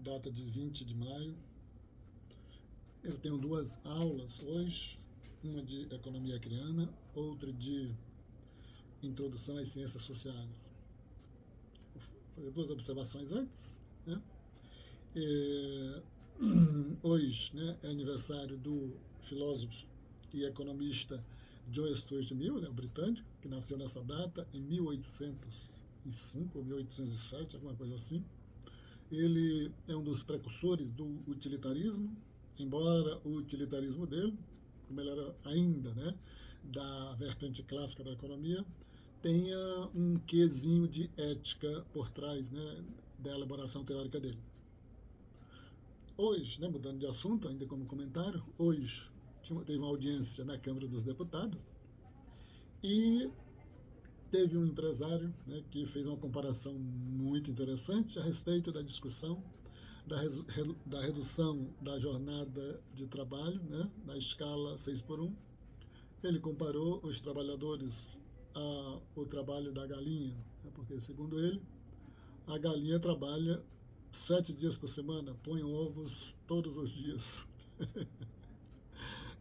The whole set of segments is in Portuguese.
data de 20 de maio. Eu tenho duas aulas hoje, uma de economia acriana, outra de introdução às ciências sociais. Vou fazer duas observações antes, né? É, hoje, né, é aniversário do filósofo e economista John Stuart Mill, né, o britânico, que nasceu nessa data em 1805 ou 1807, alguma coisa assim. Ele é um dos precursores do utilitarismo, embora o utilitarismo dele, como ele era ainda, né, da vertente clássica da economia, tenha um quesinho de ética por trás, né, da elaboração teórica dele. Hoje, né, mudando de assunto, ainda como comentário, hoje teve uma audiência na Câmara dos Deputados e teve um empresário, né, que fez uma comparação muito interessante a respeito da discussão da redução da jornada de trabalho, né, na escala 6 por 1. Ele comparou os trabalhadores ao trabalho da galinha, né, porque, segundo ele, a galinha trabalha 7 dias por semana, põe ovos todos os dias.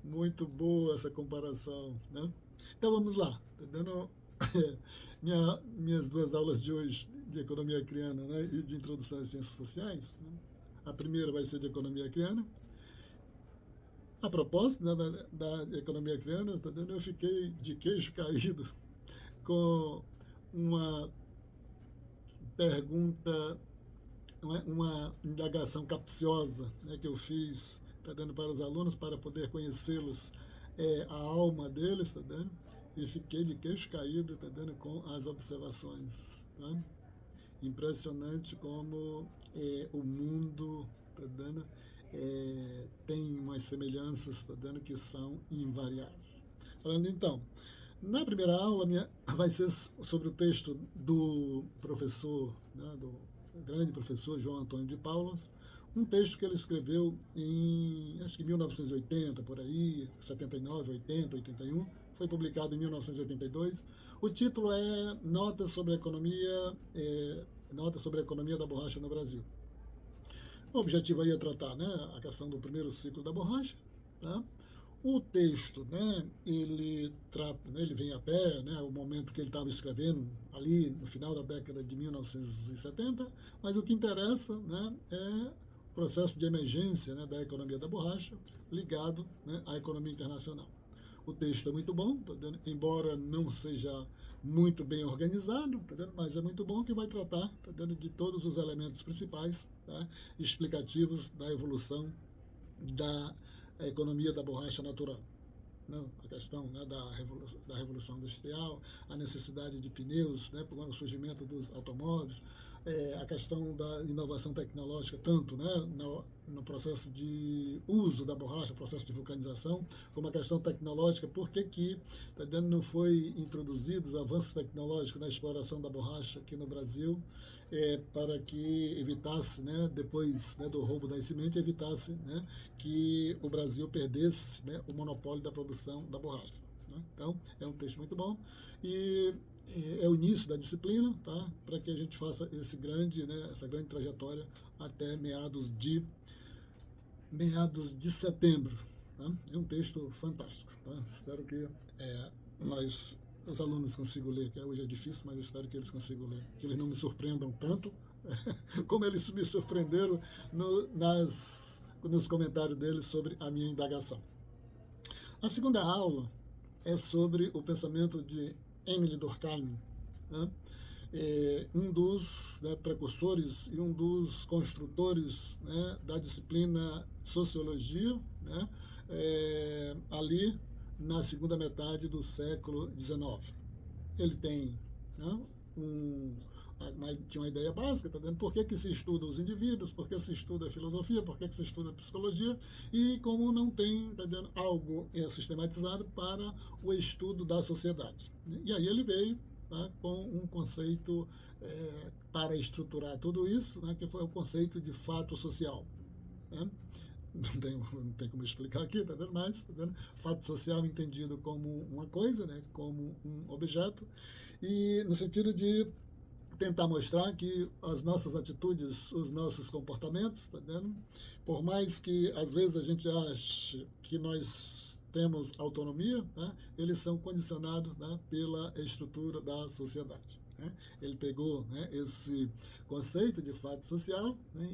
Muito boa essa comparação, né? Então vamos lá, tá dando minhas duas aulas de hoje de economia acriana, né, e de introdução às ciências sociais, né? A primeira vai ser de economia acriana. A propósito, né, da economia acriana, tá dando, eu fiquei de queixo caído com uma pergunta, uma indagação capciosa, né, que eu fiz, tá dando, para os alunos, para poder conhecê-los, a alma deles, tá dando, e fiquei de queixo caído, tá dando, com as observações, tá? Impressionante como o mundo, tá dando, tem umas semelhanças, tá dando, que são invariáveis. Falando então, na primeira aula minha vai ser sobre o texto do professor, né, do grande professor João Antônio de Paulos, um texto que ele escreveu em, acho que 1980, por aí, 79, 80, 81, foi publicado em 1982. O título é Notas sobre a economia da borracha no Brasil. O objetivo aí é tratar, né, a questão do primeiro ciclo da borracha, tá? O texto, né, ele trata, né, ele vem até, né, o momento que ele estava escrevendo, ali no final da década de 1970, mas o que interessa, né, é o processo de emergência, né, da economia da borracha ligado, né, à economia internacional. O texto é muito bom, tá vendo? Embora não seja muito bem organizado, tá vendo? Mas é muito bom, que vai tratar, tá vendo, de todos os elementos principais, tá, explicativos da evolução da economia da borracha natural. Não, a questão, né, da revolução industrial, a necessidade de pneus, né, com o surgimento dos automóveis, a questão da inovação tecnológica, tanto, né, no processo de uso da borracha, processo de vulcanização, como a questão tecnológica, por que tá dentro, não foi introduzido os avanços tecnológicos na exploração da borracha aqui no Brasil, para que evitasse, né, depois, né, do roubo da semente, evitasse, né, que o Brasil perdesse, né, o monopólio da produção da borracha, né? Então, é um texto muito bom e é o início da disciplina, tá, para que a gente faça essa grande trajetória até meados de setembro. Tá? É um texto fantástico. Tá? Espero que os alunos consigam ler, que hoje é difícil, mas espero que eles consigam ler, que eles não me surpreendam tanto como eles me surpreenderam nos comentários deles sobre a minha indagação. A segunda aula é sobre o pensamento de Émile Durkheim, né? Um dos, né, precursores e um dos construtores, né, da disciplina sociologia, né, ali na segunda metade do século XIX. Ele tem, né, tinha uma ideia básica, tá dentro, por que se estuda os indivíduos, por que se estuda a filosofia, por que se estuda a psicologia, e como não tem, tá dentro, algo sistematizado para o estudo da sociedade. E aí ele veio, tá, com um conceito para estruturar tudo isso, né, que foi o conceito de fato social. Né? Não tem como explicar aqui, tá vendo? Mas, tá vendo? Fato social entendido como uma coisa, né, como um objeto, e no sentido de tentar mostrar que as nossas atitudes, os nossos comportamentos, tá vendo? Por mais que às vezes a gente ache que nós temos autonomia, né, eles são condicionados, né, pela estrutura da sociedade. Né? Ele pegou, né, esse conceito de fato social, né,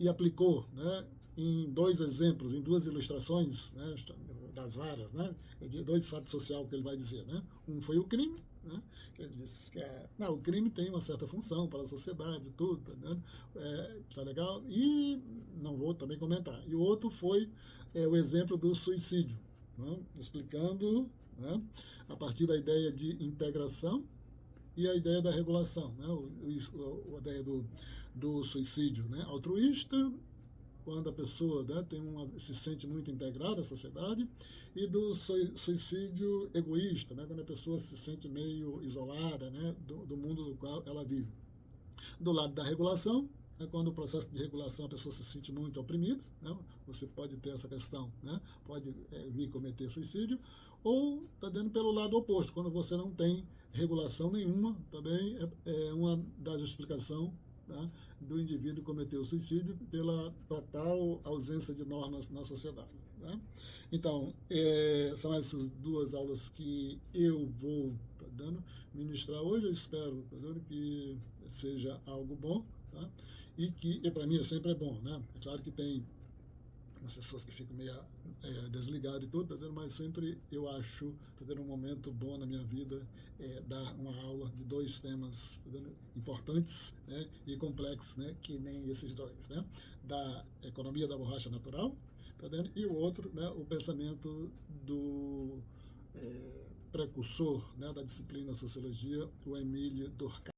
e aplicou, né, em dois exemplos, em duas ilustrações, né, das várias, né, de dois fatos sociais que ele vai dizer. Né? Um foi o crime, né, que ele disse que não, o crime tem uma certa função para a sociedade, tudo, né, tá legal? E não vou também comentar. E o outro foi o exemplo do suicídio, né, explicando, né, a partir da ideia de integração e a ideia da regulação, né, a ideia do suicídio, né, altruísta, quando a pessoa, né, se sente muito integrada à sociedade, e do suicídio egoísta, né, quando a pessoa se sente meio isolada, né, do mundo do qual ela vive. Do lado da regulação, é quando o processo de regulação a pessoa se sente muito oprimida, né, você pode ter essa questão, né, pode vir cometer suicídio, ou está dando pelo lado oposto, quando você não tem regulação nenhuma, também é uma das explicações, né, do indivíduo cometer o suicídio pela total ausência de normas na sociedade. Né? Então, são essas duas aulas que eu vou ministrar hoje. Eu espero que seja algo bom, tá? E para mim sempre é bom. Né? É claro que tem as pessoas que ficam meio desligadas e tudo, tá, mas sempre eu acho um momento bom na minha vida dar uma aula de dois temas, tá, importantes, né, e complexos, né, que nem esses dois, né, da economia da borracha natural, tá, e o outro, né, o pensamento do precursor, né, da disciplina sociologia, o Emile Durkheim.